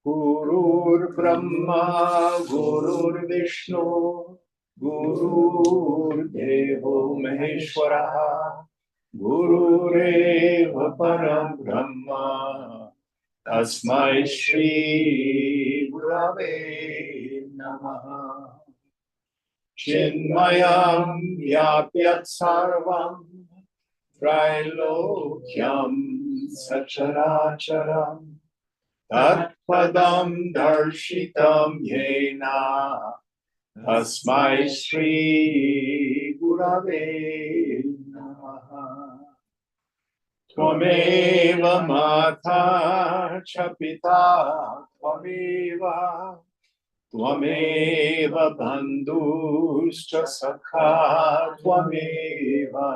Gurur Brahma, Gurur Vishnu, Gurur Devo Maheshwara, Gurureva Param Brahma, Tasmai Shri Gurave Namaha. Chinmayam Vyapyat Sarvam Trilokyam Sacharacharam Tatpadam Darshitam Yena Tasmai Shri Gurave Namaha. Tvameva Mata cha Pita Tvameva Tvameva Bandhuscha Sakha Tvameva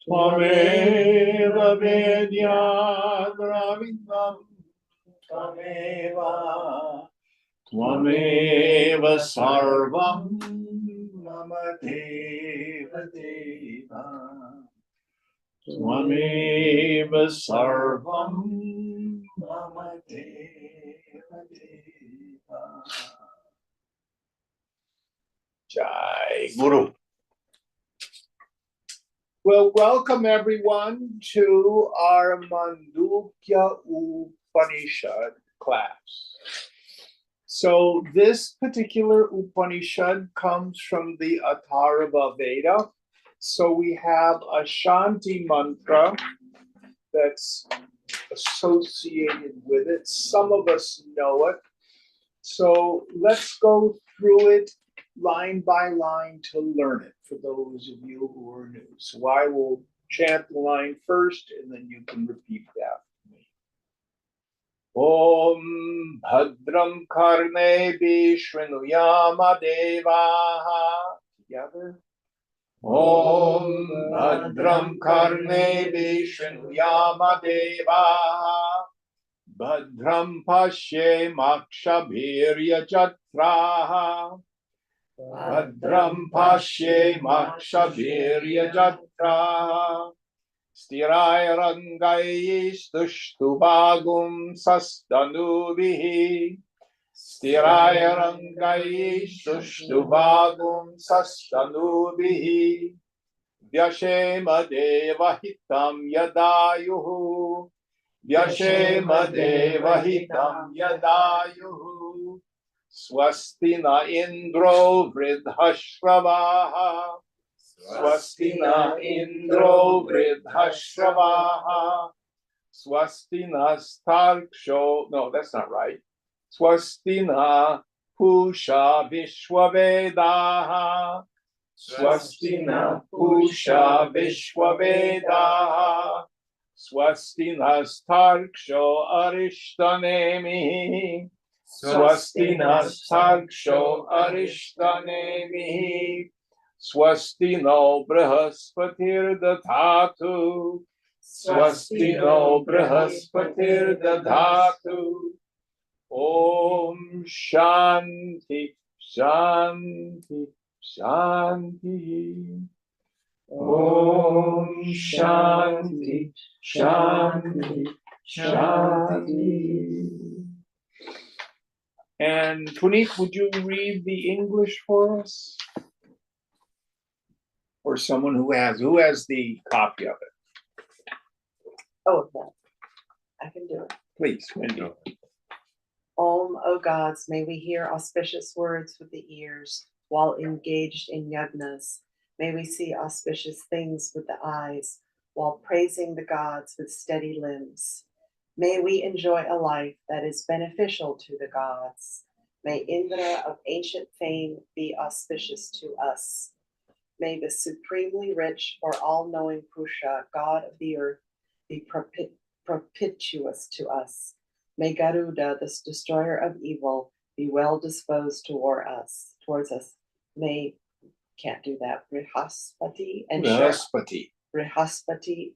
Tvameva Vedyadravindam Tvameva Tvameva Sarvam Mama Deva Deva Tvameva Sarvam Mama Deva Deva. Jai Guru. Well, welcome everyone to our Mandukya Upanishad class. So this particular Upanishad comes from the Atharva Veda. So we have a Shanti mantra that's associated with it. Some of us know it. So let's go through it line by line to learn it for those of you who are new. So I will chant the line first and then you can repeat after me. Om Bhadram Karnebi Shrinuyama Devaha. Together. Om Bhadram Karnebi Shrinuyama Devaha. Bhadram Pashe Makshabhirya Jatraha. Bhadram Pashe Makshabhirya Jatraha. Stirai Rangai Stushtuභagum Sastanubihi. Stirai Rangai Stushtuභagum Sastanubihi. Vyashema Devahitam Yadayuhu. Vyashema Devahitam Yadayuhu. Swasti na Indro Vridhashravaha. Swasti na Indro Vridhashravaha. Swasti na Starksho. No, that's not right. Swasti na Pusha Vishwavedaha. Swasti na Pusha Vishwavedaha. Swasti na Starksho Arishtanemi. Swasti na Starksho Arishtanemi. Swasti no Brahaspatir Dadhatu. Swasti no Brahaspatir Dadhatu. Om Shanti, Shanti, Shanti. Om Shanti, Shanti, Shanti. And Puneet, would you read the English for us? Or someone who has the copy of it? Oh, okay. I can do it. Please, Wendy. Om, O gods, may we hear auspicious words with the ears while engaged in yagnas. May we see auspicious things with the eyes while praising the gods with steady limbs. May we enjoy a life that is beneficial to the gods. May Indra of ancient fame be auspicious to us. May the supremely rich or all-knowing Pusha, God of the earth, be propitious to us. May Garuda, this destroyer of evil, be well disposed towards us. May, can't do that, Brihaspati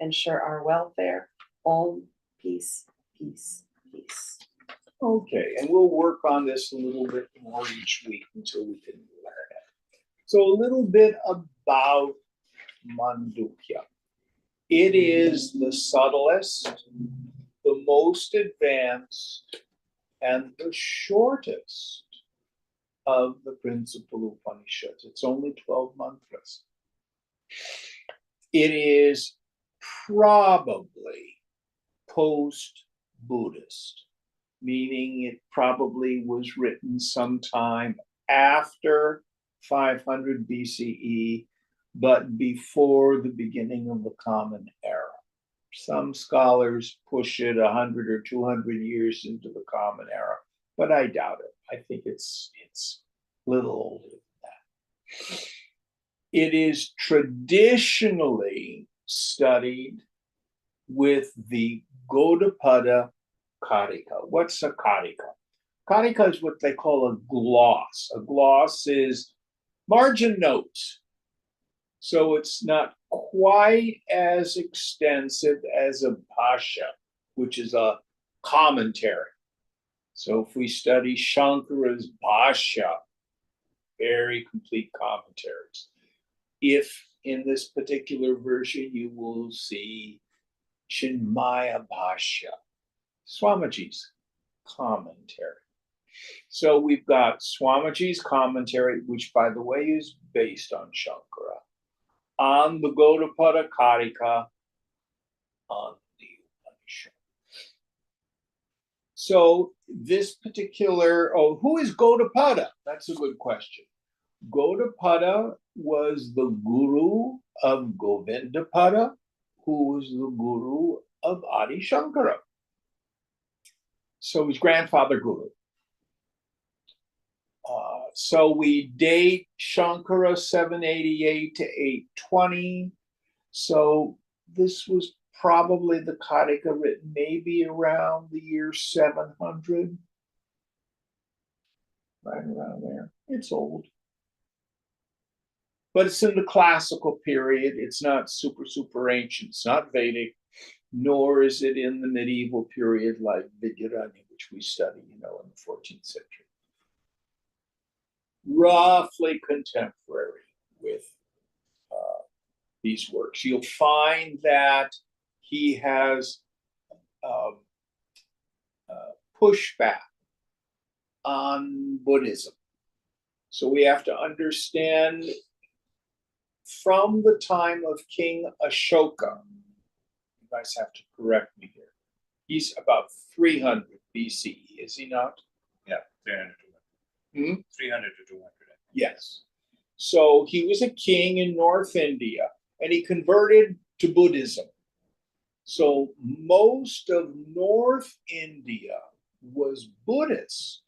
ensure our welfare. Om, peace, peace, peace. Okay, and we'll work on this a little bit more each week until we can learn it. So a little bit about Mandukya. It is the subtlest, the most advanced, and the shortest of the principal Upanishads. It's only 12 mantras. It is probably post-Buddhist, meaning it probably was written sometime after 500 BCE, but before the beginning of the Common Era. Some scholars push it 100 or 200 years into the Common Era, but I doubt it. I think it's a little older than that. It is traditionally studied with the Gaudapada Karika. What's a Karika? Karika is what they call a gloss. A gloss is margin notes. So it's not quite as extensive as a bhashya, which is a commentary. So if we study Shankara's bhashya, very complete commentaries. If in this particular version you will see Chinmaya bhashya, Swamiji's commentary. So we've got Swamiji's commentary, which by the way is based on Shankara, on the Gaudapada Karika, on the Upanishad. So this particular, who is Gaudapada? That's a good question. Gaudapada was the guru of Govindapada, who was the guru of Adi Shankara. So his grandfather guru. So we date Shankara 788 to 820. So this was probably the Karika written maybe around the year 700. Right around there. It's old. But it's in the classical period. It's not super ancient. It's not Vedic, nor is it in the medieval period like Vidyaranya, which we study, in the 14th century. Roughly contemporary with these works. You'll find that he has pushback on Buddhism. So we have to understand from the time of King Ashoka, you guys have to correct me here, he's about 300 BCE, is he not? Yeah, 300 to 300 to 200. Yes. So he was a king in North India, and he converted to Buddhism. So most of North India was Buddhist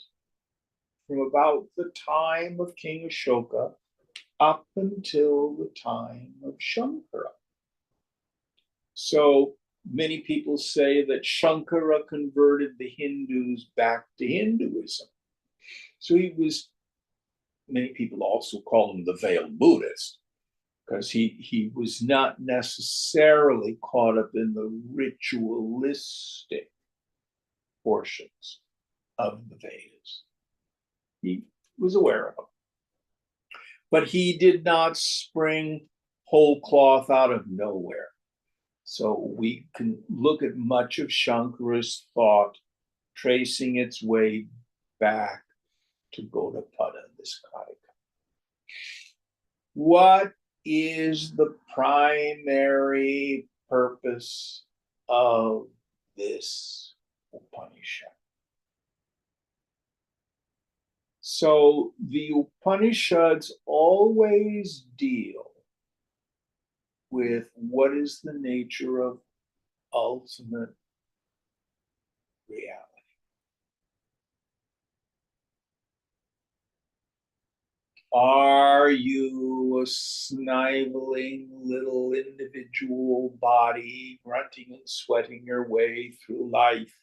from about the time of King Ashoka up until the time of Shankara. So many people say that Shankara converted the Hindus back to Hinduism. So he was, many people also call him the veiled Buddhist, because he was not necessarily caught up in the ritualistic portions of the Vedas. He was aware of them. But he did not spring whole cloth out of nowhere. So we can look at much of Shankara's thought tracing its way back to Gaudapada, this Karika. What is the primary purpose of this Upanishad? So the Upanishads always deal with what is the nature of ultimate reality. Are you a sniveling little individual body grunting and sweating your way through life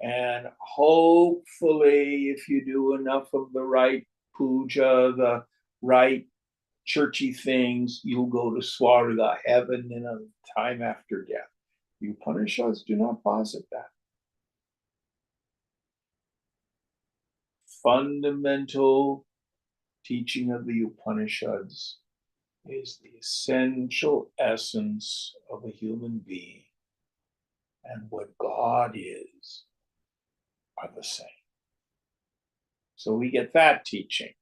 And hopefully, if you do enough of the right puja, the right churchy things, you'll go to Swarga, heaven, in a time after death. The Upanishads do not posit that. Fundamental teaching of the Upanishads is the essential essence of a human being, and what God is are the same. So we get that teaching.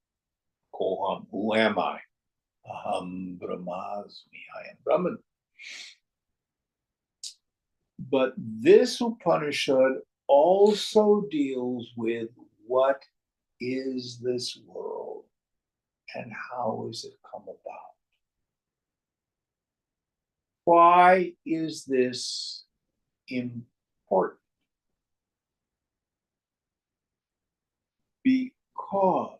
Koham, who am I? Aham Brahmasmi, I am Brahman. But this Upanishad also deals with what is this world and how is it come about? Why is this important? Because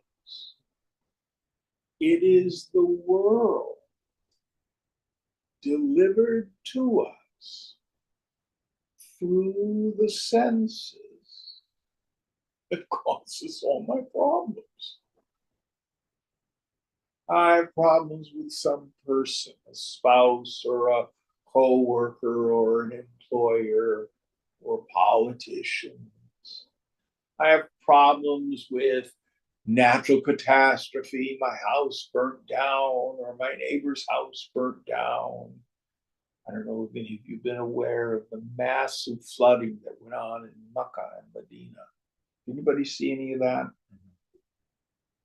it is the world delivered to us through the senses that causes all my problems. I have problems with some person, a spouse or a co-worker or an employer or politicians. I have problems with natural catastrophe, my house burnt down or my neighbor's house burnt down. I don't know if any of you have been aware of the massive flooding that went on in Makkah and Medina. Anybody see any of that?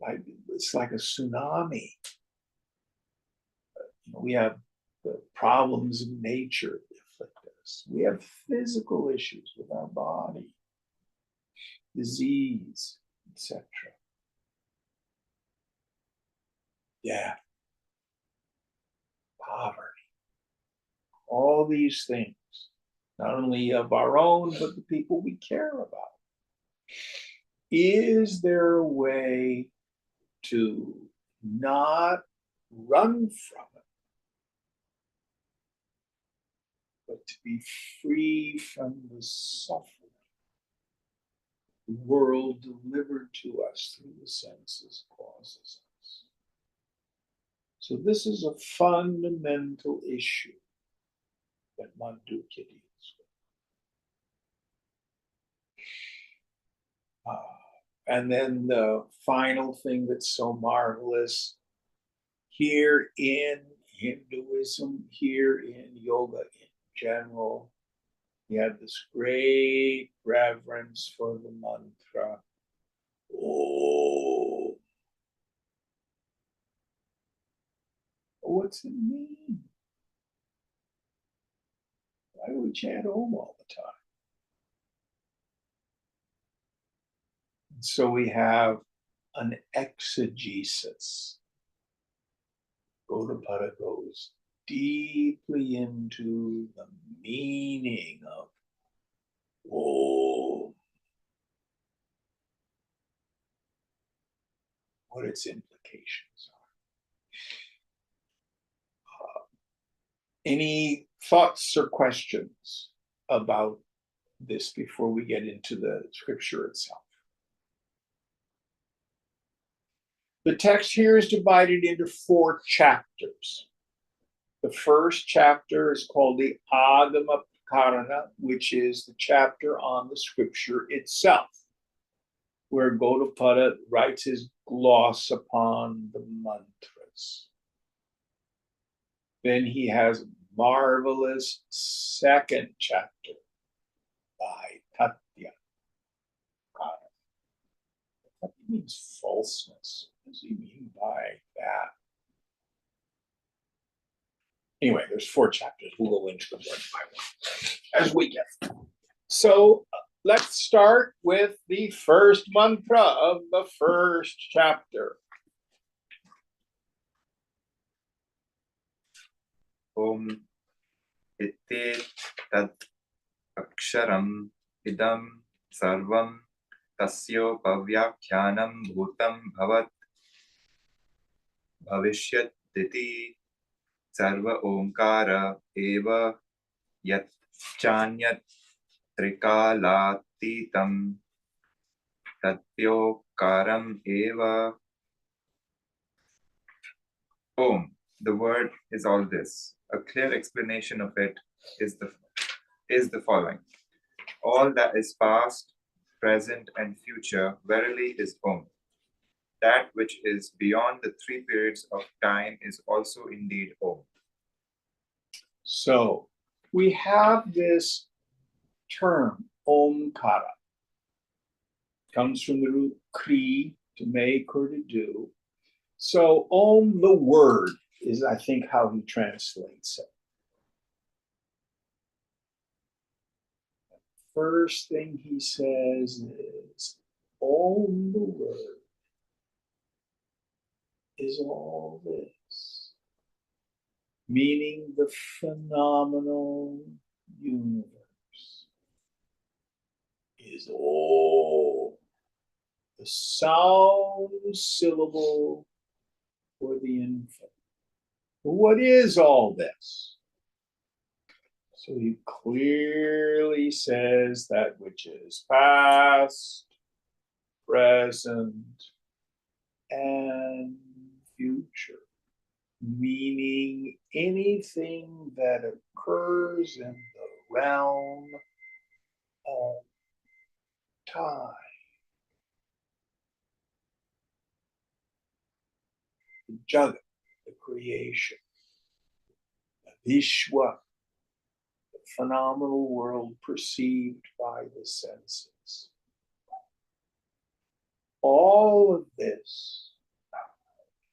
Like, it's like a tsunami. We have the problems of nature that afflict us. We have physical issues with our body, disease, etc. Death, poverty, all these things, not only of our own, but the people we care about. Is there a way to not run from it, but to be free from the suffering the world delivered to us through the senses causes us? So this is a fundamental issue that Mandukya deals with. And then the final thing that's so marvelous here in Hinduism, here in yoga in general, we have this great reverence for the mantra. Oh, what's it mean? Why do we chant Om all the time? And so we have an exegesis. Gaudapada goes deeply into the meaning of Om, what its implications are. Any thoughts or questions about this before we get into the scripture itself? The text here is divided into 4 chapters. The first chapter is called the Agama Karana, which is the chapter on the scripture itself, where Gaudapada writes his gloss upon the mantras. Then he has a marvelous second chapter by Tatya Karana. That means falseness. What does he mean by that? Anyway, there's 4 chapters. We'll go into them one by one as we get. So let's start with the first mantra of the first chapter. Om ite tat aksharam idam sarvam tasyo pavyakhyanam bhutam bhavat bhavishyat diti sarva omkara eva yat chanyat Trikalatitam Tatyokaram Eva. Om. The word is all this. A clear explanation of it is the following. All that is past, present, and future verily is Om. That which is beyond the three periods of time is also indeed Om. So we have this term, Omkara. Comes from the root kri, to make or to do. So Om, the word, is I think how he translates it. First thing he says is, Om, the word, is all this, meaning the phenomenal universe is all the sound syllable for the infinite. What is all this? So he clearly says that which is past, present, and future, meaning anything that occurs in the realm of time. The Jagat, the creation, the Vishwa, the phenomenal world perceived by the senses. All of this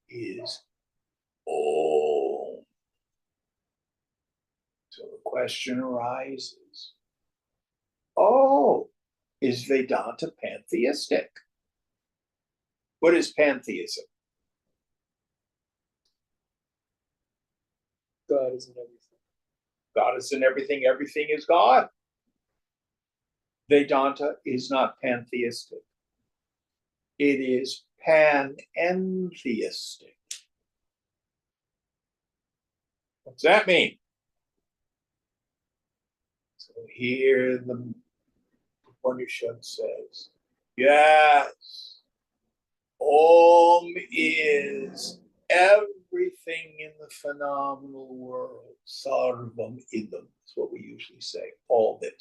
is Om. So the question arises, is Vedanta pantheistic? What is pantheism? God is in everything. God is in everything, everything is God. Vedanta is not pantheistic. It is panentheistic. What's that mean? So here the Upanishad says, yes, Om is everything in the phenomenal world. Sarvam idam. That's what we usually say, all this.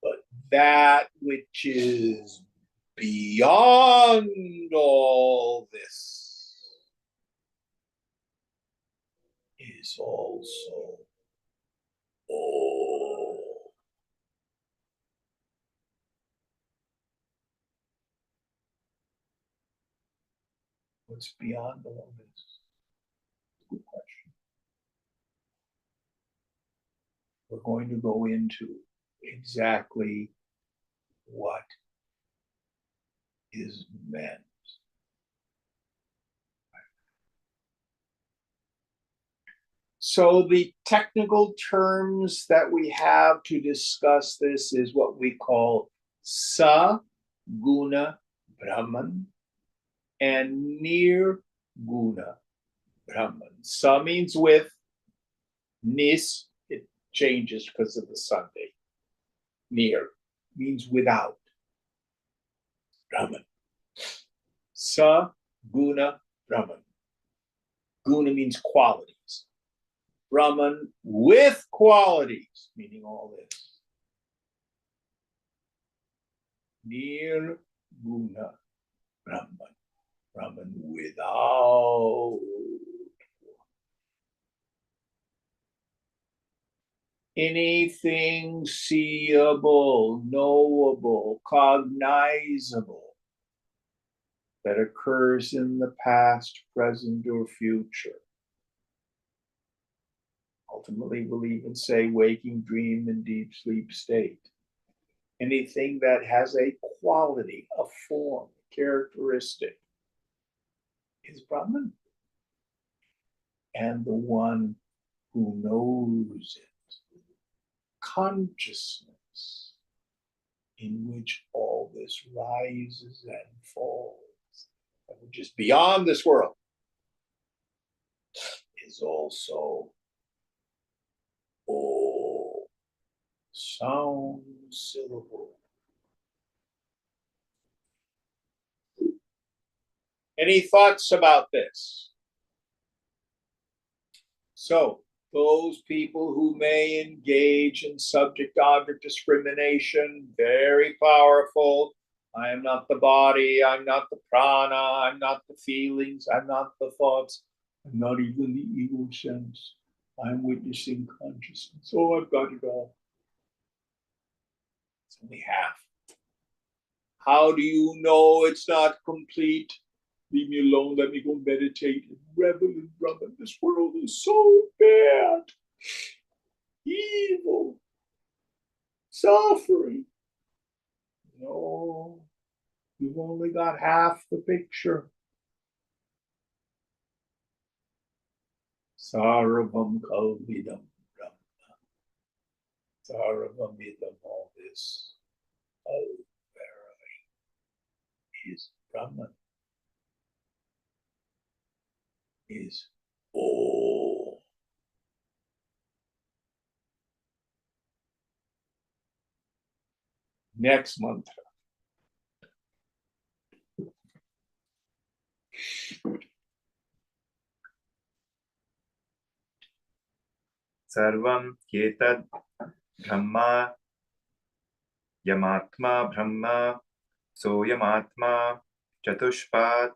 But that which is beyond all this is also all. What's beyond all this? Good question. We're going to go into exactly what is meant. So the technical terms that we have to discuss this is what we call Sa Guna Brahman and Nir Guna Brahman. Sa means with, Nis, it changes because of the Sunday. Nir means without. Brahman. Sa Guna Brahman. Guna means qualities. Brahman with qualities, meaning all this. Nir Guna Brahman. Brahman without. Anything seeable, knowable, cognizable that occurs in the past, present, or future. Ultimately, we'll even say waking, dream, and deep sleep state. Anything that has a quality, a form, a characteristic is Brahman. And the one who knows it, consciousness in which all this rises and falls, which is beyond this world, is also all. sound syllable. Any thoughts about this? So, those people who may engage in subject-object discrimination, very powerful. I am not the body, I'm not the prana, I'm not the feelings, I'm not the thoughts, I'm not even the ego sense. I'm witnessing consciousness. Oh, I've got it all. It's only half. How do you know it's not complete? Leave me alone, let me go meditate and revel in Brahman. This world is so bad. Evil. Suffering. No, you've only got half the picture. Sarvam kalvidam Brahma. Sarvam idam, all this. Oh, verily, is Brahman. Is all. Next mantra. Sarvam Ketad Brahma Yamatma Brahma Soyamatma Chatushpat.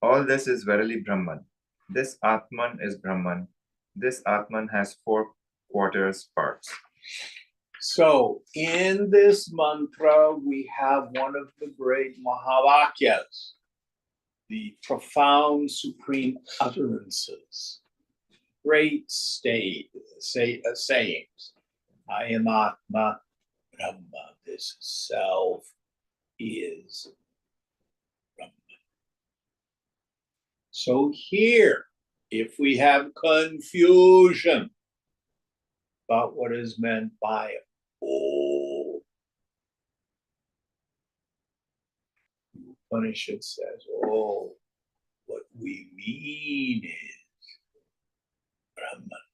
All this is verily Brahman. This Atman is Brahman. This Atman has 4 quarters parts. So, in this mantra, we have one of the great Mahavakyas, the profound supreme utterances, great sayings. I am Atma Brahma. This self is Brahma. So here, if we have confusion about what is meant by all, Upanishad says, oh, what we mean is Brahman.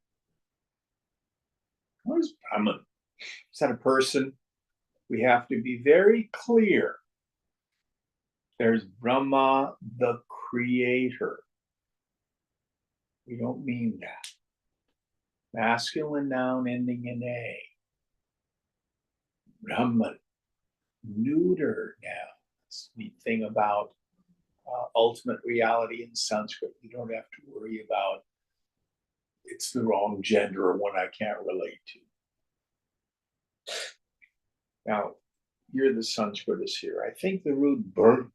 What is Brahman? Is that a person? We have to be very clear. There's Brahma, the creator. We don't mean that. Masculine noun ending in A. Brahman, neuter noun. That's the neat thing about ultimate reality in Sanskrit. You don't have to worry about it's the wrong gender or one I can't relate to. Now, you're the Sanskritist here. I think the root bur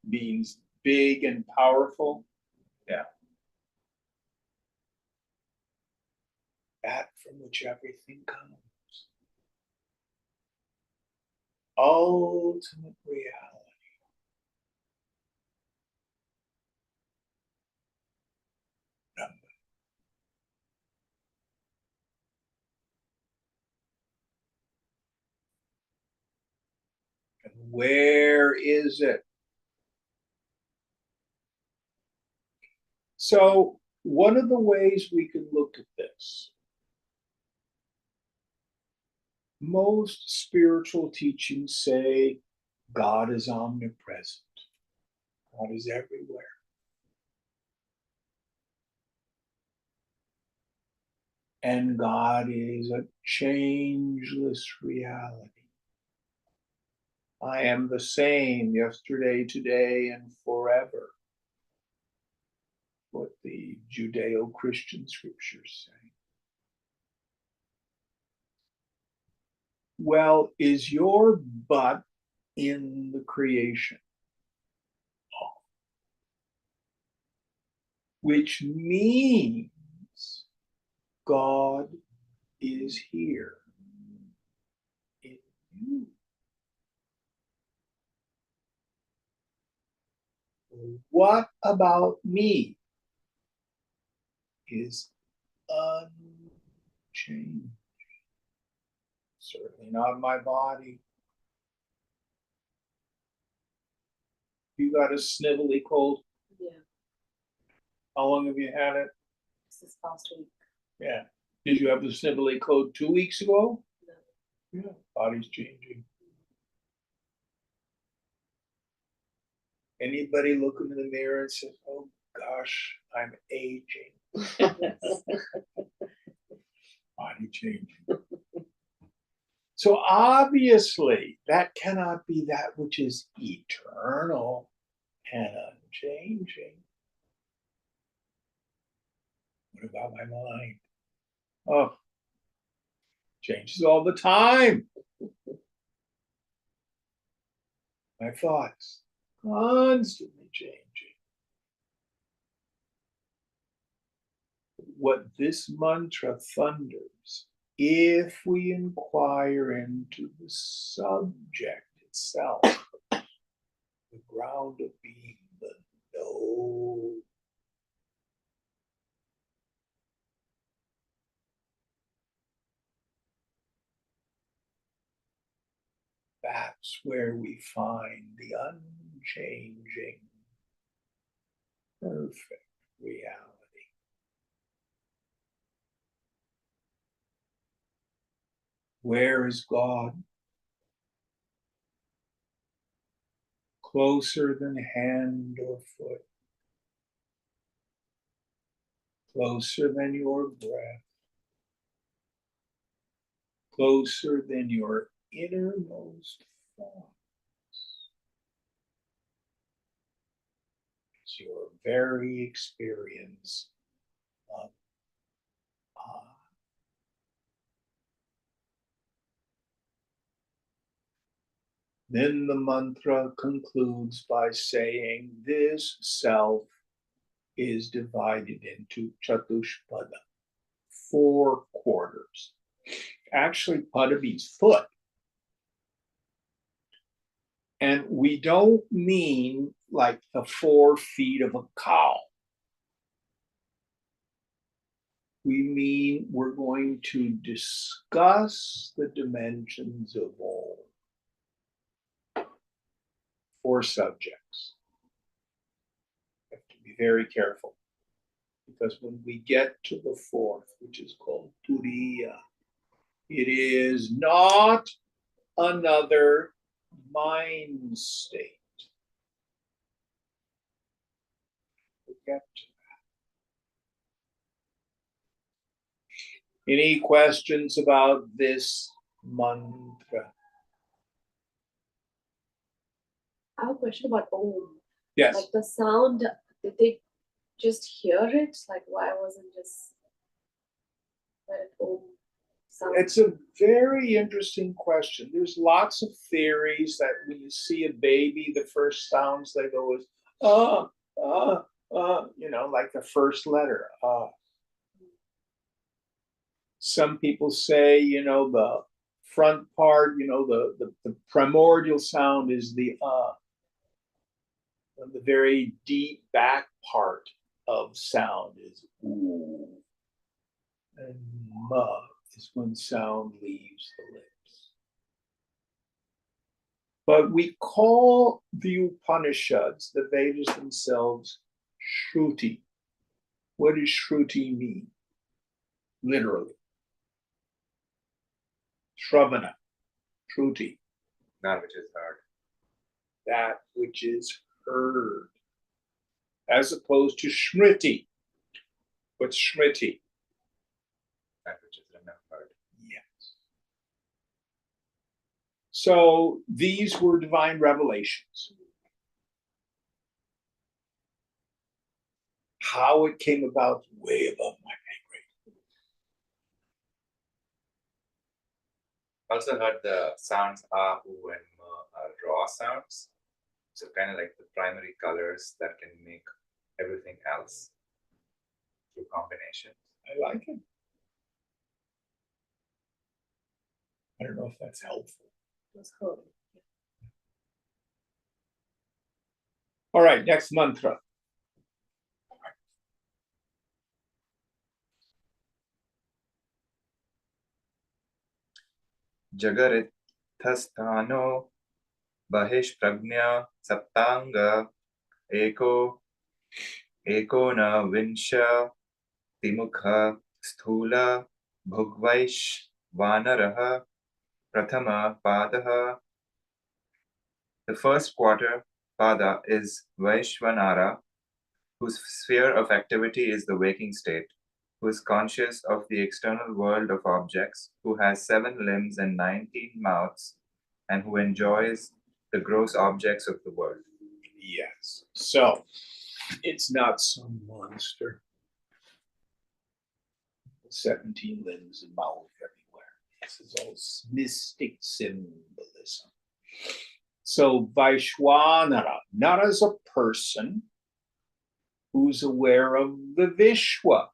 means big and powerful. Yeah. That from which everything comes. Ultimate reality. Brahman. And where is it? So, one of the ways we can look at this, most spiritual teachings say God is omnipresent, God is everywhere. And God is a changeless reality. I am the same yesterday, today, and forever. What the Judeo-Christian scriptures say. Well, is your butt in the creation? Oh. Which means God is here in you. What about me is unchanged? Certainly not my body. You got a snivelly cold? Yeah, How long have you had it? this past week. Yeah. Did you have the Snively code 2 weeks ago? No. Yeah, body's changing. Anybody looking in the mirror and says, "Oh gosh, I'm aging." Body changing. So obviously, that cannot be that which is eternal and unchanging. What about my mind? Oh, changes all the time. My thoughts constantly changing. What this mantra thunders, if we inquire into the subject itself, the ground of being, the no. That's where we find the unchanging, perfect reality. Where is God? Closer than hand or foot, closer than your breath, closer than your innermost thoughts. It's your very experience of I. Then the mantra concludes by saying this self is divided into chatushpada, 4 quarters. Actually, pada means foot. And we don't mean like the 4 feet of a cow. We mean we're going to discuss the dimensions of all. 4 subjects. You have to be very careful, because when we get to the 4th, which is called Turiya, it is not another mind state. We'll get to that. Any questions about this mantra? I have a question about Om. Yes. Like the sound, did they just hear it? Like why wasn't just let it Om sound? It's a very interesting question. There's lots of theories that when you see a baby, the first sounds they go is like the first letter. Some people say, the front part, the primordial sound is the very deep back part of sound is ooh, and ma is when sound leaves the lips. But we call the Upanishads, the Vedas themselves, Shruti. What does Shruti mean? Literally. Shravana, Shruti. That which is heard. That which is heard. As opposed to Smriti. What's Smriti? That which is remembered. Yes. So these were divine revelations. How it came about, way above my pay grade. Also heard the sounds ah, oo, and ma are raw sounds. So kind of like the primary colors that can make everything else through combination. I like it. I don't know if that's helpful. It was heard. All right, next mantra. Jagarithasthano Bahishpragnya Saptanga Ekona Vinsha Timukha Sthula Bhugvaishvanaraha Prathama Padaha. The first quarter pada is Vaishvanara, whose sphere of activity is the waking state, who is conscious of the external world of objects, who has 7 limbs and 19 mouths, and who enjoys the gross objects of the world. Yes. So it's not some monster. 17 limbs and mouth everywhere. This is all mystic symbolism. So Vaishwanara, not as a person who's aware of the Vishwa,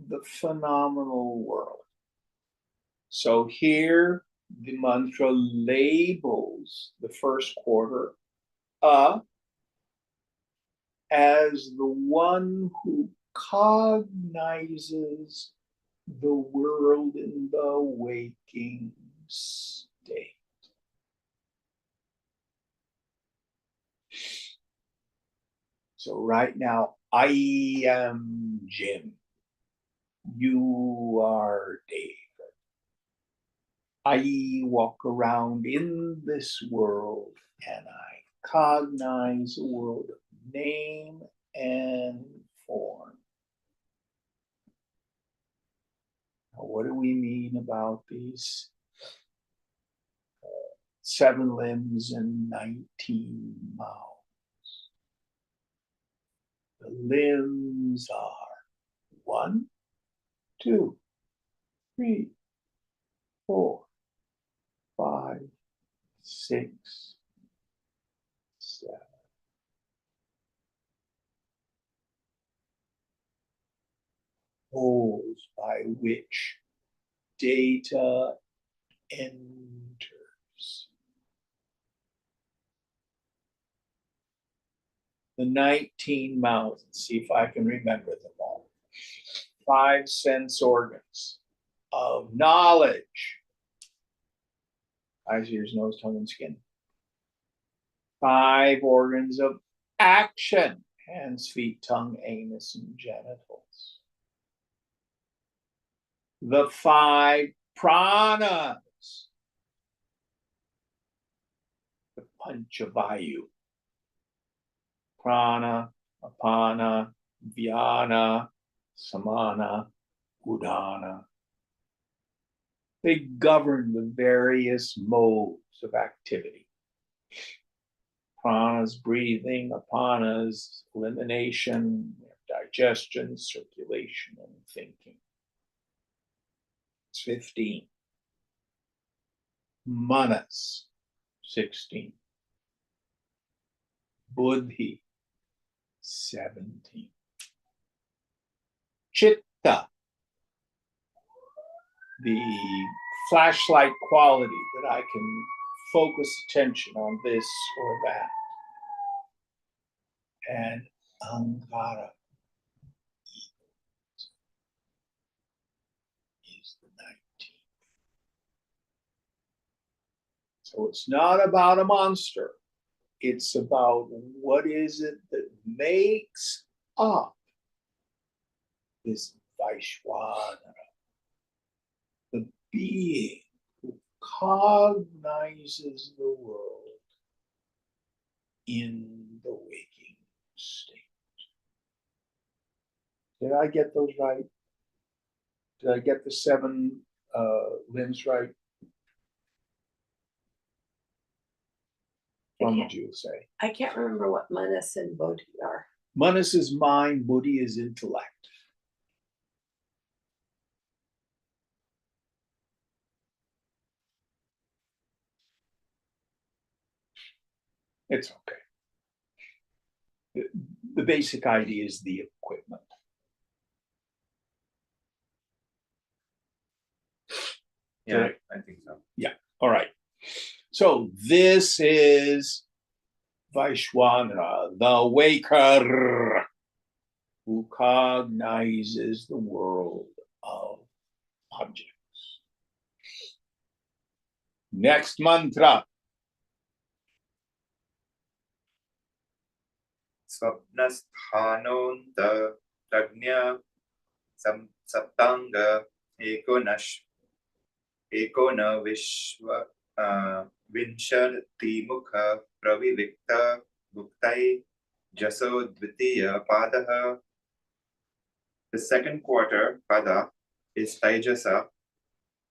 the phenomenal world. So here the mantra labels the first quarter as the one who cognizes the world in the waking state. So right now, I am Jim. You are David. I walk around in this world and I cognize a world of name and form. Now, what do we mean about these 7 limbs and 19 mouths? The limbs are 1, 2, 3, 4, 5, 6, 7. Holes by which data enters. The 19 mouths, let's see if I can remember them all. 5 sense organs of knowledge. Eyes, ears, nose, tongue, and skin. 5 organs of action. Hands, feet, tongue, anus, and genitals. The 5 pranas. The Panchavayu. Prana, Apana, Vyana, Samana, Udana. They govern the various modes of activity. Prana's breathing, Apana's elimination, digestion, circulation, and thinking. It's 15. Manas, 16. Buddhi, 17. Chitta, the flashlight quality that I can focus attention on this or that. And Ankara is the 19th. So it's not about a monster. It's about what is it that makes up this Vaishwanara, the being who cognizes the world in the waking state. Did I get those right? Did I get the 7 limbs right? What would you say? I can't remember what manas and bodhi are. Manas is mind, buddhi is intellect. It's okay. The basic idea is the equipment. Yeah, I think so. Yeah, all right. So this is Vaishwanara, the waker, who cognizes the world of objects. Next mantra. Swapnasthanonta prajna saptanga एको न vishva vinshati mukha pravivikta bhuktai jaso dvitiya padaha. The second quarter, pada, is Taijasa,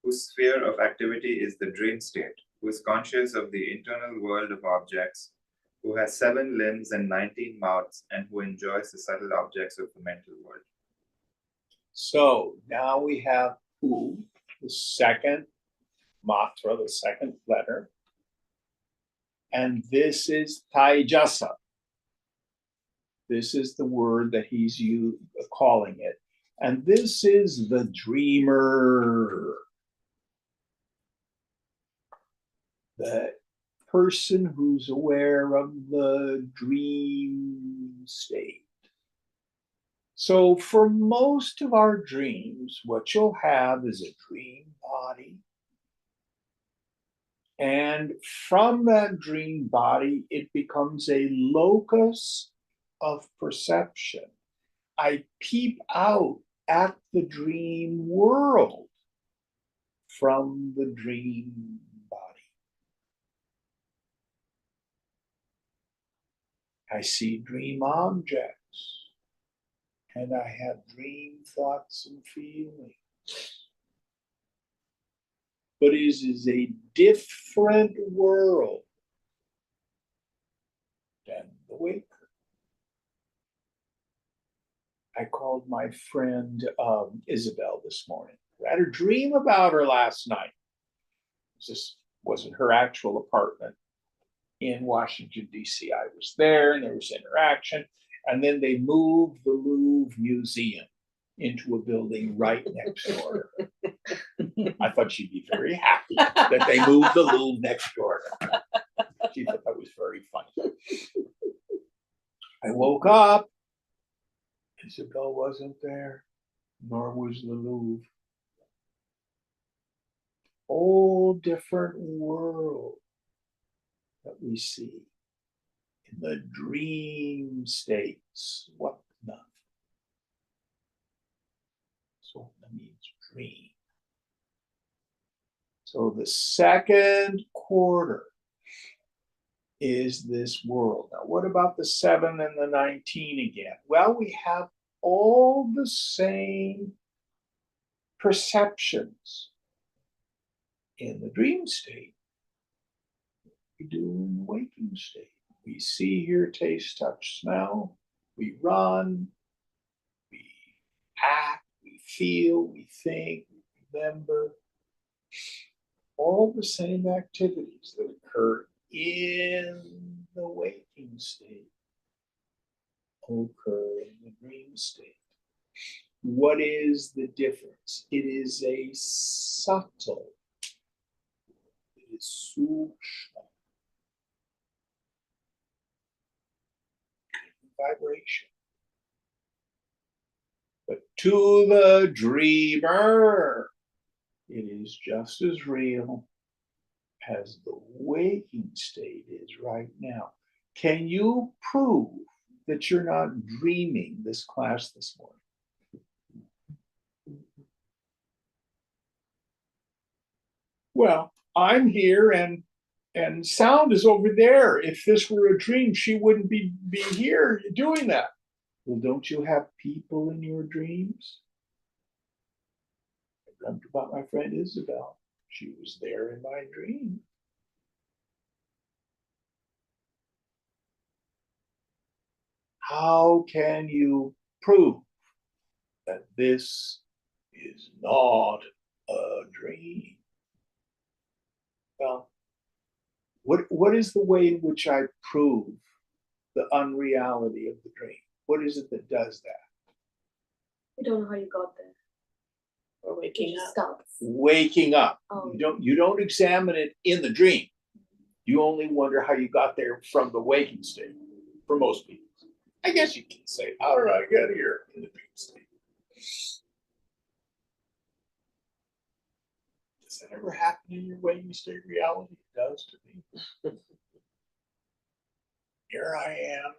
whose sphere of activity is the dream state, who is conscious of the internal world of objects, who has 7 limbs and 19 mouths, and who enjoys the subtle objects of the mental world. So now we have U, the second matra, the second letter. And this is Taijasa. This is the word that he's calling it. And this is the dreamer. The person who's aware of the dream state. So for most of our dreams, what you'll have is a dream body. And from that dream body, it becomes a locus of perception. I peep out at the dream world from the dream body. I see dream objects. And I have dream thoughts and feelings. But it is a different world than the waker. I called my friend Isabel this morning. I had a dream about her last night. This wasn't her actual apartment in Washington, D.C. I was there and there was interaction. And then they moved the Louvre Museum into a building right next door. I thought she'd be very happy that they moved the Louvre next door. She thought that was very funny. I woke up. Isabel wasn't there, nor was the Louvre. All different world that we see. In the dream states, what not? So that means dream. So the second quarter is this world. Now, what about the 7 and the 19 again? Well, we have all the same perceptions in the dream state we do in the waking state. We see, hear, taste, touch, smell. We run. We act. We feel. We think. We remember. All the same activities that occur in the waking state occur in the dream state. What is the difference? It is a subtle. It is sukshma. Vibration. But to the dreamer, it is just as real as the waking state is right now. Can you prove that you're not dreaming this class this morning? Well, I'm here and sound is over there. If this were a dream, she wouldn't be here doing that. Well, don't you have people in your dreams? I dreamt about my friend Isabel. She was there in my dream. How can you prove that this is not a dream? Well, what is the way in which I prove the unreality of the dream? What is it that does that? I don't know how you got there. Or waking up. Starts. Waking up. Oh. You don't examine it in the dream. You only wonder how you got there from the waking state. For most people, I guess you can say, "How did I get here in the dream state?" Does that ever happen in your waking state reality? It does to me. Here I am.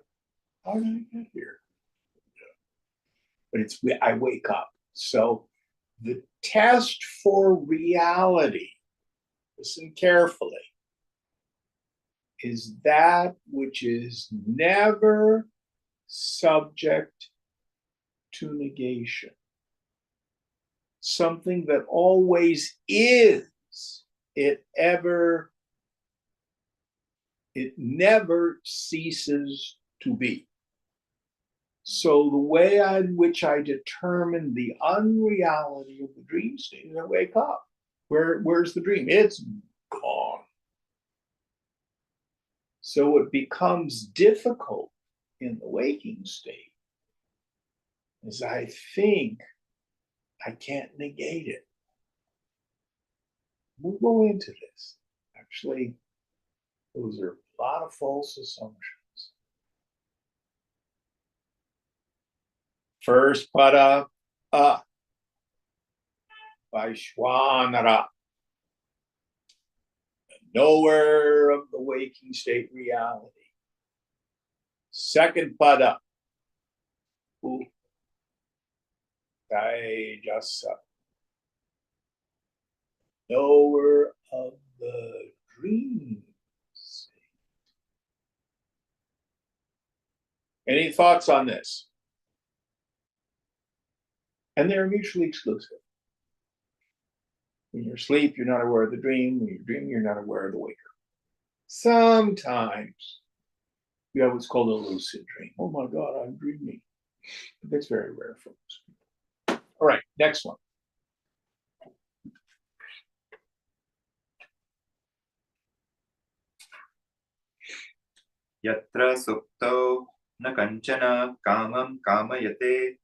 How did I get here? But I wake up. So the test for reality, listen carefully, is that which is never subject to negation. Something that always is, it never ceases to be. So the way in which I determine the unreality of the dream state is I wake up. Where's the dream? It's gone. So it becomes difficult in the waking state as I think I can't negate it. We'll go into this. Actually, those are a lot of false assumptions. First pada, Vaishwanara, the knower of the waking state reality. Second pada, Taijasa, knower of the dream state. Any thoughts on this? And they're mutually exclusive. When you're asleep, you're not aware of the dream. When you're dreaming, you're not aware of the waker. Sometimes you have what's called a lucid dream. Oh my God, I'm dreaming. But that's very rare for most people. All right, next one. Yatra supto na kanchana kamam kamayate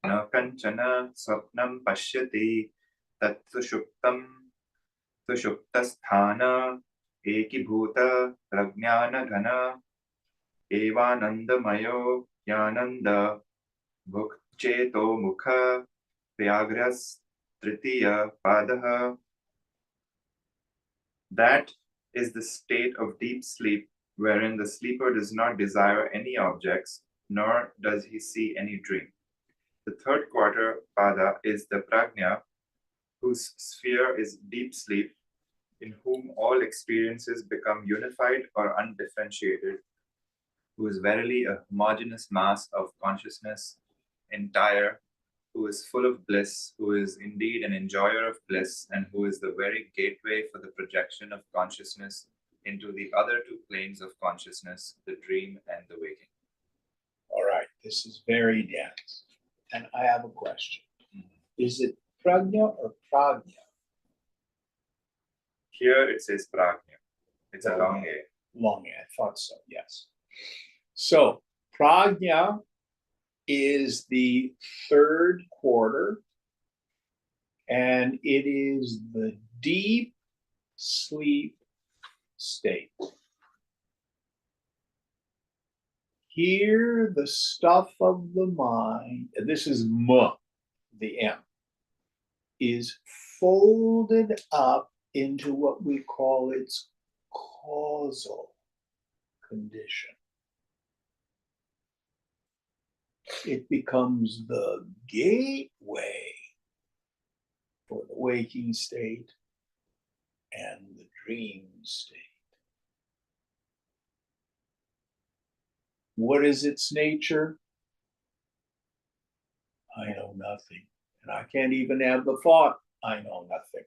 na kanchana swapnam pashyati tat sushuptasthana ekibhuta prajnana ghana evanandamayo yananda bhukcheto mukha vyagras tritiya padaha. That is the state of deep sleep wherein the sleeper does not desire any objects, nor does he see any dream. The third quarter pada is the prajna, whose sphere is deep sleep, in whom all experiences become unified or undifferentiated, who is verily a homogeneous mass of consciousness, entire, who is full of bliss, who is indeed an enjoyer of bliss, and who is the very gateway for the projection of consciousness into the other two planes of consciousness, the dream and the waking. All right, this is very dense. And I have a question. Is it prajna or prajna? Here it says prajna. It's a long A. Long A, I thought so, yes. So prajna is the third quarter, and it is the deep sleep state. Here, the stuff of the mind, this is M, the M, is folded up into what we call its causal condition. It becomes the gateway for the waking state and the dream state. What is its nature? I know nothing. And I can't even have the thought, I know nothing.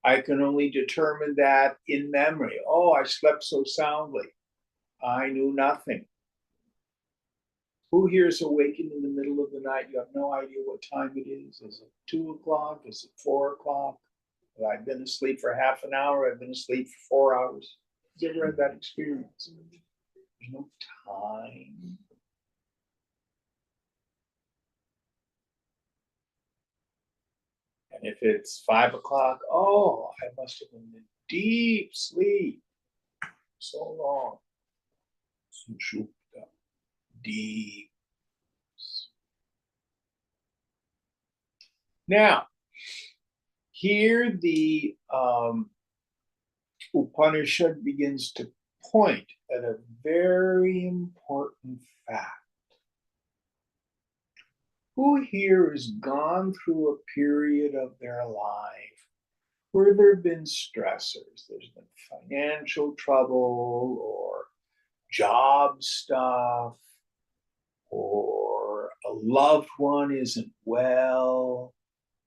I can only determine that in memory. Oh, I slept so soundly. I knew nothing. Who here is awakened in the middle of the night? You have no idea what time it is. Is it 2 o'clock? Is it 4 o'clock? I've been asleep for half an hour. I've been asleep for 4 hours. Have you ever had that experience? There's no time. And if it's 5 o'clock, oh, I must have been in deep sleep so long. Sushupta, deep. Now, here the Upanishad begins to point at a very important fact. Who here has gone through a period of their life where there have been stressors? There's been financial trouble or job stuff, or a loved one isn't well,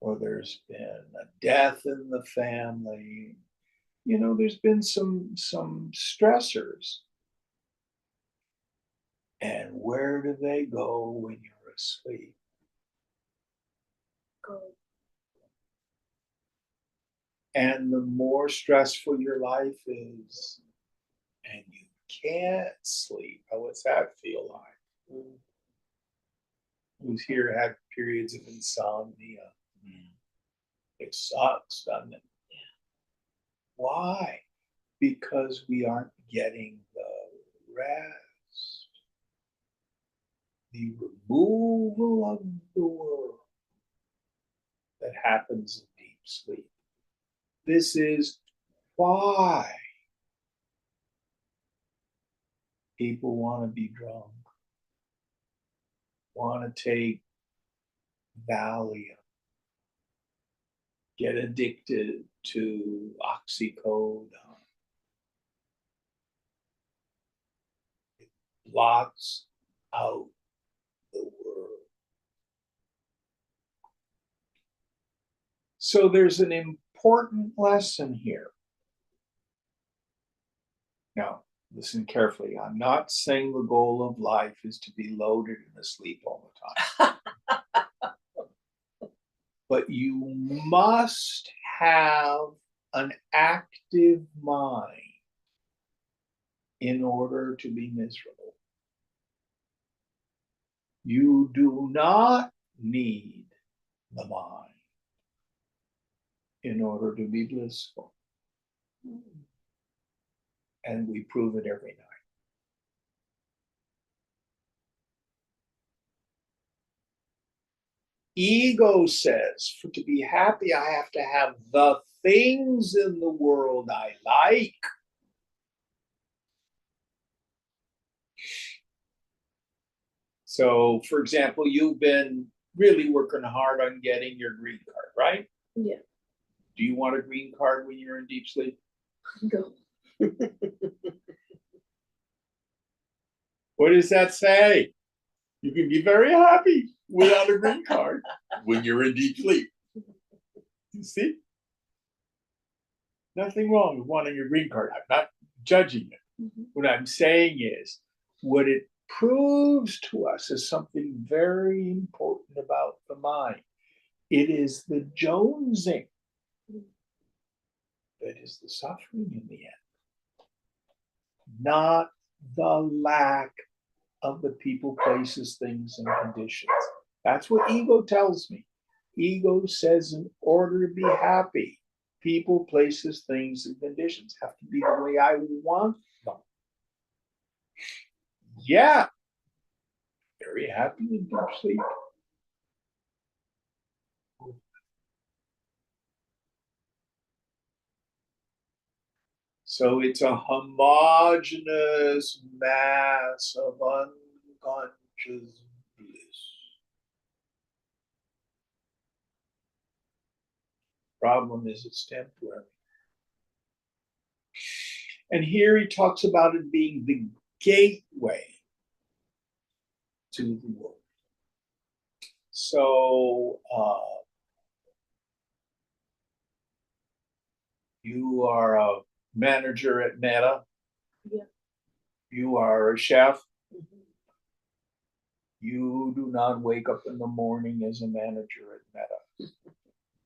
or there's been a death in the family. You know, there's been some stressors. And where do they go when you're asleep? Go. And the more stressful your life is, and you can't sleep, what's that feel like? Who's here had periods of insomnia? It sucks, doesn't it? Yeah. Why? Because we aren't getting the rest, the removal of the world that happens in deep sleep. This is why people want to be drunk, want to take Valium, get addicted to oxycodone. It blots out the world. So there's an important lesson here. Now, listen carefully. I'm not saying the goal of life is to be loaded and asleep all the time. But you must have an active mind in order to be miserable. You do not need the mind in order to be blissful. And we prove it every night. Ego says, for to be happy, I have to have the things in the world I like. So, for example, you've been really working hard on getting your green card, right? Yeah. Do you want a green card when you're in deep sleep? Go. What does that say? You can be very happy without a green card when you're in deep sleep. You see? Nothing wrong with wanting a green card. I'm not judging it. Mm-hmm. What I'm saying is, what it proves to us is something very important about the mind. It is the jonesing that is the suffering in the end, not the lack of the people, places, things, and conditions. That's what ego tells me. Ego says in order to be happy, people, places, things, and conditions have to be the way I want them. Yeah, very happy in deep sleep. So it's a homogeneous mass of unconscious bliss. Problem is, it's temporary. And here he talks about it being the gateway to the world. So you are a manager at Meta. Yeah. You are a chef. Mhm. You do not wake up in the morning as a manager at Meta.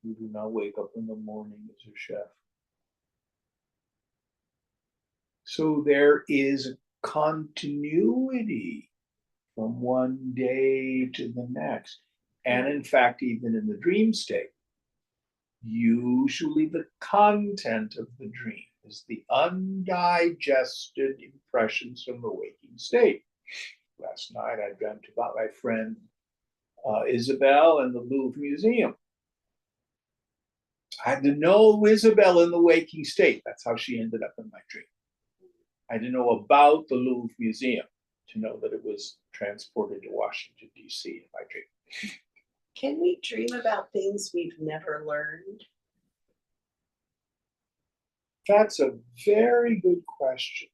You do not wake up in the morning as a chef. So there is a continuity from one day to the next. And in fact, even in the dream state, usually the content of the dream is the undigested impressions from the waking state. Last night I dreamt about my friend Isabel in the Louvre Museum. I had to know Isabel in the waking state. That's how she ended up in my dream. I had to know about the Louvre Museum to know that it was transported to Washington, D.C. in my dream. Can we dream about things we've never learned? That's a very good question.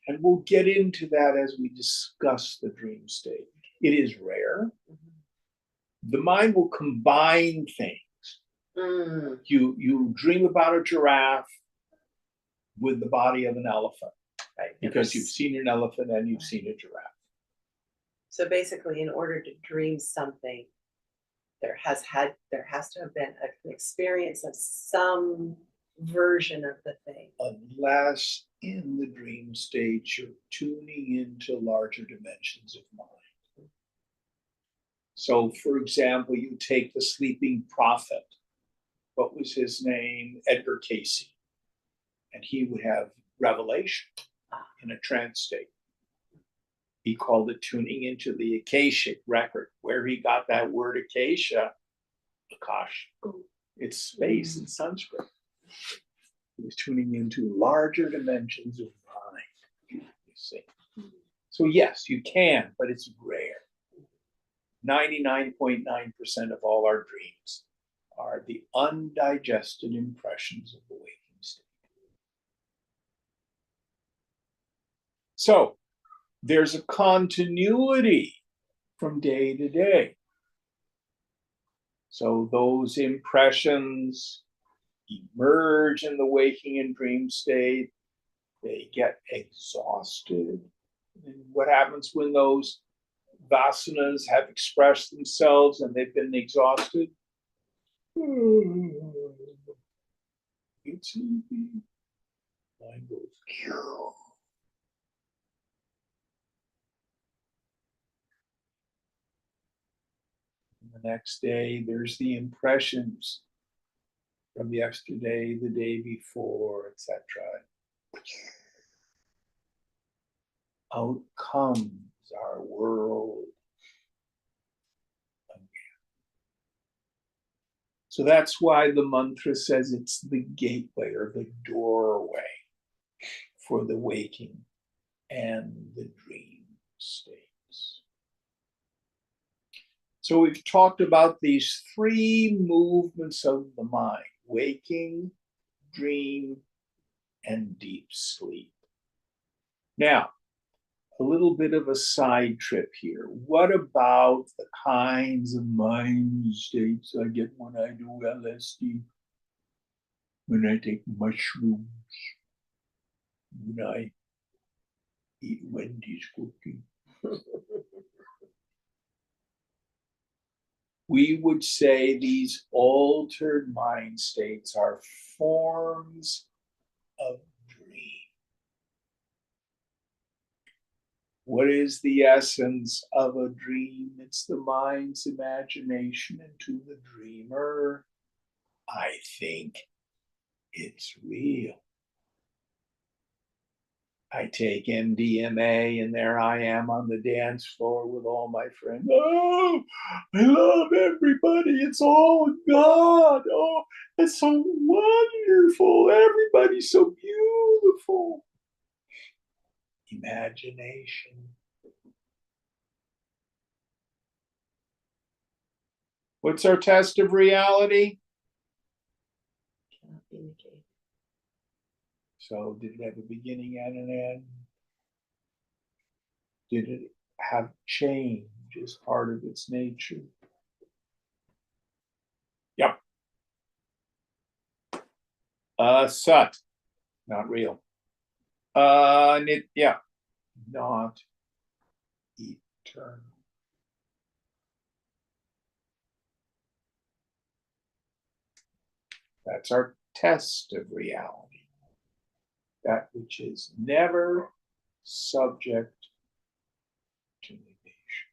And we'll get into that as we discuss the dream state. It is rare. The mind will combine things. Mm, You dream about a giraffe with the body of an elephant right. because you've seen an elephant and you've seen a giraffe. So basically, in order to dream something, there has to have been an experience of some version of the thing. Unless in the dream state you're tuning into larger dimensions of mind. So, for example, you take the sleeping prophet. What was his name? Edgar Casey. And he would have revelation in a trance state. He called it tuning into the Akashic record. Where he got that word acacia, Akash, it's space in Sanskrit. He was tuning into larger dimensions of mind, you see. So yes, you can, but it's rare. 99.9% of all our dreams are the undigested impressions of the waking state. So there's a continuity from day to day. So those impressions emerge in the waking and dream state. They get exhausted. And what happens when those vasanas have expressed themselves and they've been exhausted? It's sleepy. Mind goes. The next day, there's the impressions from yesterday, the day before, etc. Out comes our world again. So that's why the mantra says it's the gateway or the doorway for the waking and the dream states. So we've talked about these three movements of the mind: waking, dream, and deep sleep. Now, a little bit of a side trip here. What about the kinds of mind states I get when I do LSD, when I take mushrooms, when I eat Wendy's cookie? We would say these altered mind states are forms of dream. What is the essence of a dream? It's the mind's imagination, and to the dreamer, I think it's real. I take MDMA and there I am on the dance floor with all my friends. Oh, I love everybody. It's all God. Oh, it's so wonderful. Everybody's so beautiful. Imagination. What's our test of reality? Cannot be negated. So did it have a beginning and an end? Did it have change as part of its nature? Yep. Sat, not real. Nitya, not eternal. That's our test of reality. That which is never subject to negation.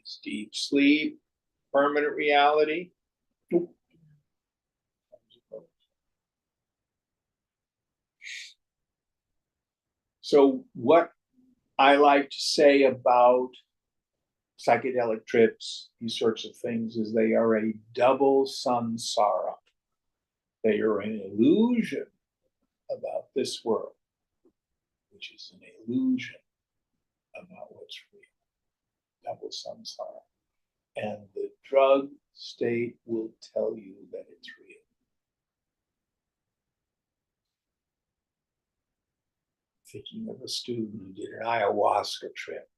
Is deep sleep permanent reality? Nope. So what I like to say about psychedelic trips, these sorts of things, is they are a double samsara. They are an illusion about this world, which is an illusion about what's real. double samsara. And the drug state will tell you that it's real. Thinking of a student who did an ayahuasca trip.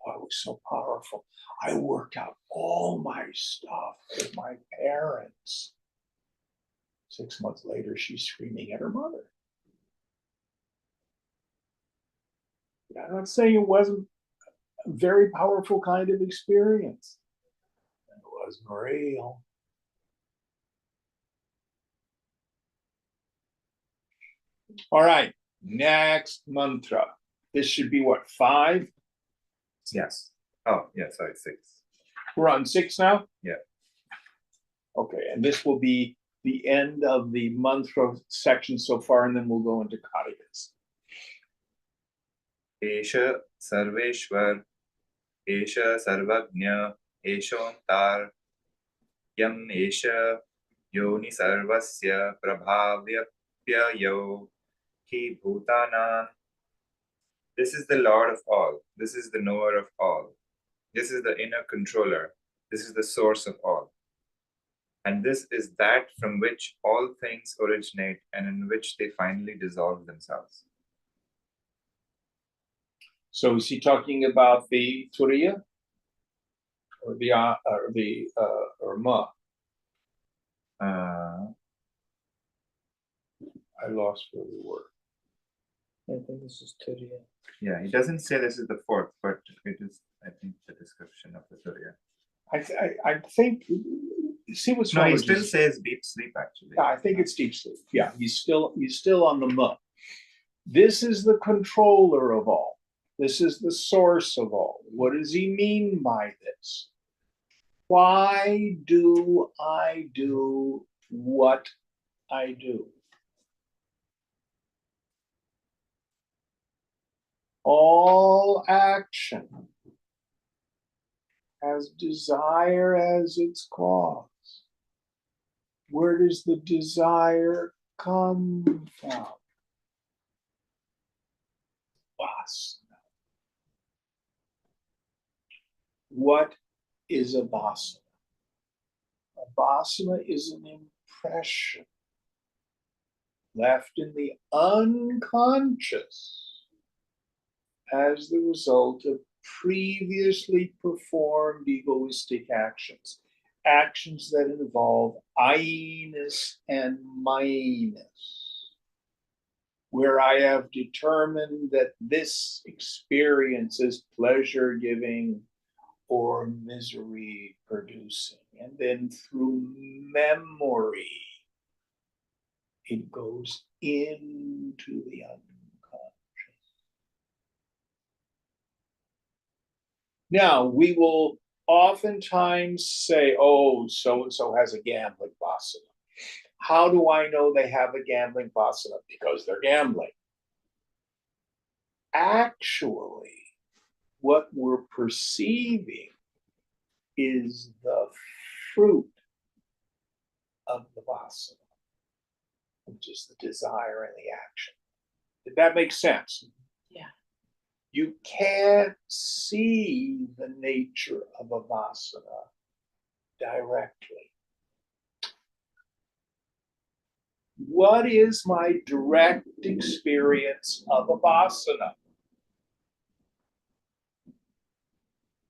Oh, it was so powerful. I worked out all my stuff with my parents. 6 months later, she's screaming at her mother. I'm not saying it wasn't a very powerful kind of experience. It wasn't real. All right, next mantra. This should be what, 5? Yes. Oh, yeah, sorry, 6. We're on 6 now? Yeah. Okay, and this will be the end of the mantra section so far, and then we'll go into Karikas. Esha Sarveshwar, Esha Sarvagnya, Eshontar, Yam Esha Yoni Sarvasya Prabhavyapyayo Ki Bhutanan. This is the Lord of all. This is the knower of all. This is the inner controller. This is the source of all. And this is that from which all things originate and in which they finally dissolve themselves. So is he talking about the Turiya or or Ma? Uh, I lost where we were. I think this is Turiya. yeah, he doesn't say this is the 4th, but it is, I think, the description of the Surya. I think. See what's No, wrong he with still this? says deep sleep, actually. Yeah, I think it's deep sleep. Yeah, he's still on the Ma. This is the controller of all. This is the source of all. What does he mean by this? Why do I do what I do? All action has desire as its cause. Where does the desire come from? Vasana. What is a vasana? A vasana is an impression left in the unconscious as the result of previously performed egoistic actions, actions that involve I-ness and my-ness, where I have determined that this experience is pleasure-giving or misery-producing. And then through memory, it goes into the unconscious. Now, we will oftentimes say, oh, so-and-so has a gambling vasana. How do I know they have a gambling vasana? Because they're gambling. Actually, what we're perceiving is the fruit of the vasana, which is the desire and the action. Did that make sense? Yeah. You can't see the nature of a vasana directly. What is my direct experience of a vasana?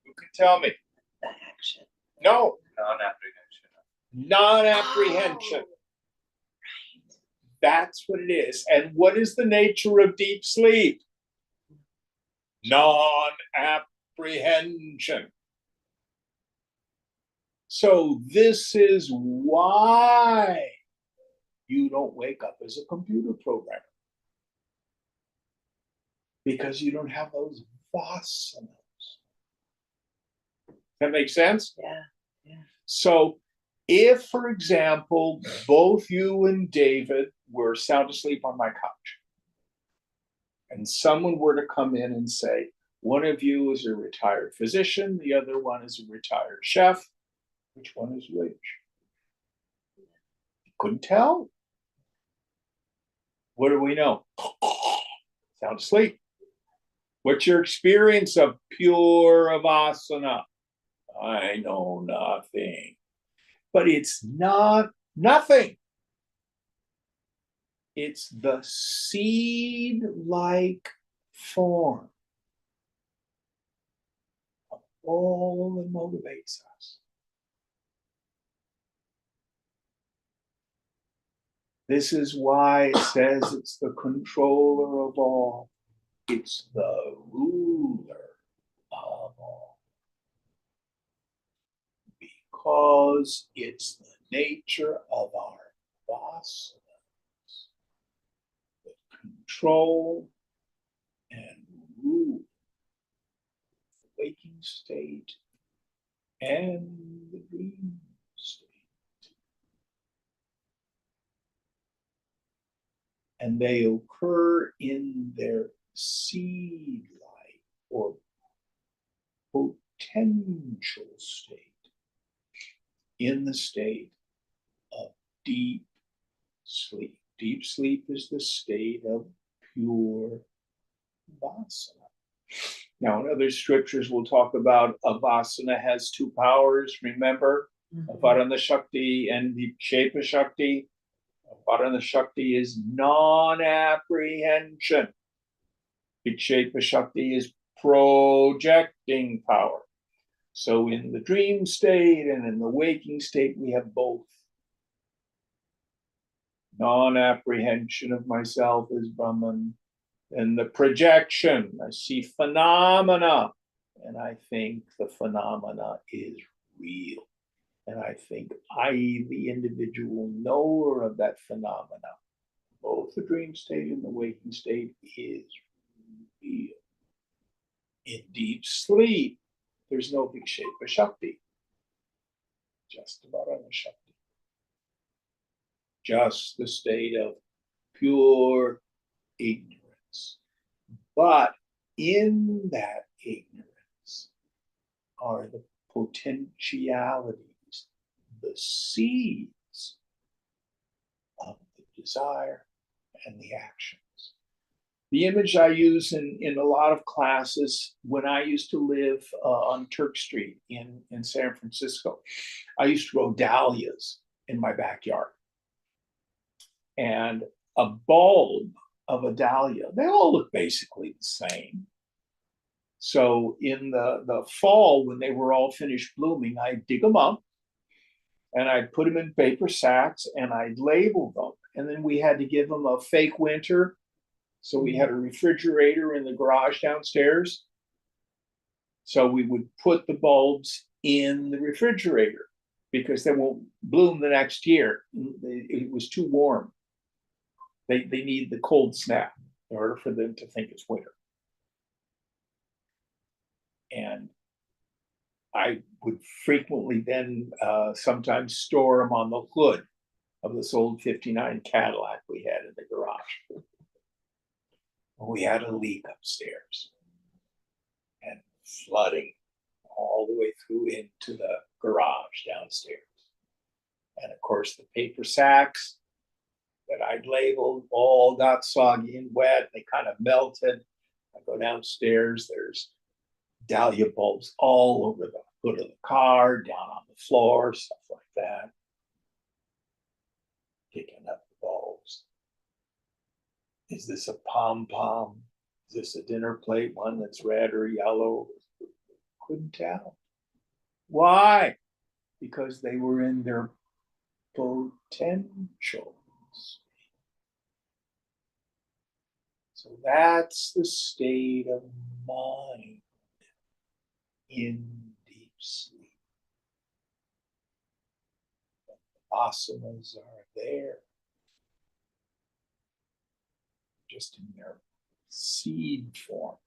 Who can tell me? The action. No, Non-apprehension. non-apprehension. Right. That's what it is. And what is the nature of deep sleep? Non-apprehension. So this is why you don't wake up as a computer programmer. Because you don't have those vasanas. That makes sense? Yeah. So if, for example, both you and David were sound asleep on my couch, and someone were to come in and say, one of you is a retired physician, the other one is a retired chef, which one is which? You couldn't tell. What do we know? Sound asleep. What's your experience of pure avasana? I know nothing. But it's not nothing. It's the seed-like form of all that motivates us. This is why it says it's the controller of all. It's the ruler of all. Because it's the nature of our vasanas that control and rule the waking state and the dream state. And they occur in their seed-like or potential state, in the state of deep sleep. Deep sleep is the state of pure vasana. Now, in other scriptures, we'll talk about avasana has two powers. Remember, Varana Shakti and Vikshepa Shakti. Varana Shakti is non-apprehension. Vikshepa Shakti is projecting power. So in the dream state and in the waking state, we have both. Non-apprehension of myself as Brahman, and the projection. I see phenomena, and I think the phenomena is real. And I think I, the individual knower of that phenomena, both the dream state and the waking state, is real. In deep sleep, there's no Vikshepa Shakti, just Varana Shakti. Just the state of pure ignorance. But in that ignorance are the potentialities, the seeds of the desire and the actions. The image I use in a lot of classes, when I used to live on Turk Street in San Francisco, I used to grow dahlias in my backyard. And a bulb of a dahlia, they all look basically the same. So in the fall, when they were all finished blooming, I'd dig them up and I'd put them in paper sacks and I'd label them. And then we had to give them a fake winter. So we had a refrigerator in the garage downstairs. So we would put the bulbs in the refrigerator because they won't bloom the next year. It was too warm. They need the cold snap in order for them to think it's winter. And I would frequently then sometimes store them on the hood of this old 59 Cadillac we had in the garage. We had a leak upstairs and flooding all the way through into the garage downstairs. And of course, the paper sacks that I'd labeled all got soggy and wet. They kind of melted. I go downstairs, there's dahlia bulbs all over the hood of the car, down on the floor, stuff like that. Picking up the bulbs. Is this a pom-pom? Is this a dinner plate, one that's red or yellow? Couldn't tell. Why? Because they were in their potentials. So that's the state of mind in deep sleep. The asanas are there, just in their seed form.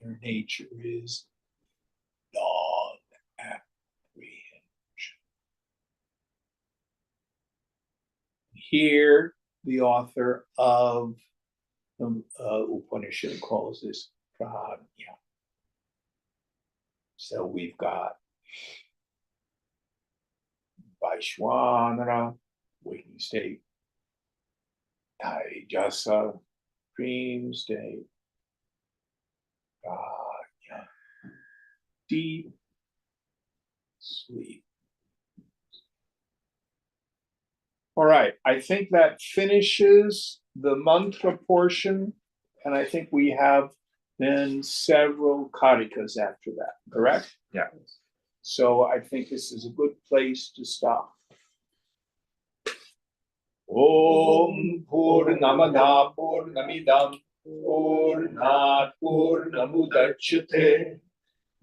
Their nature is non-apprehension. Here, the author of the Upanishad calls this prajna. So we've got Vaishwanara, waking state, Taijasa, dream state. Yeah. Deep sleep. All right, I think that finishes the mantra portion, and I think we have then several karikas after that, correct? Yeah. So I think this is a good place to stop. Om Purnamada Purnamidam Purnat Purnamudachyate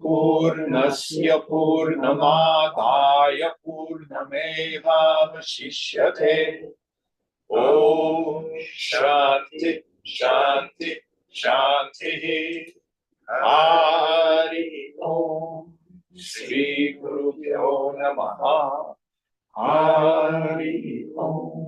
Purnasya Purnamadaya Purnamevavashishyate. Om Shanti Shanti Shanti. Hari Om. Shri Guru Namaha. Hari Om.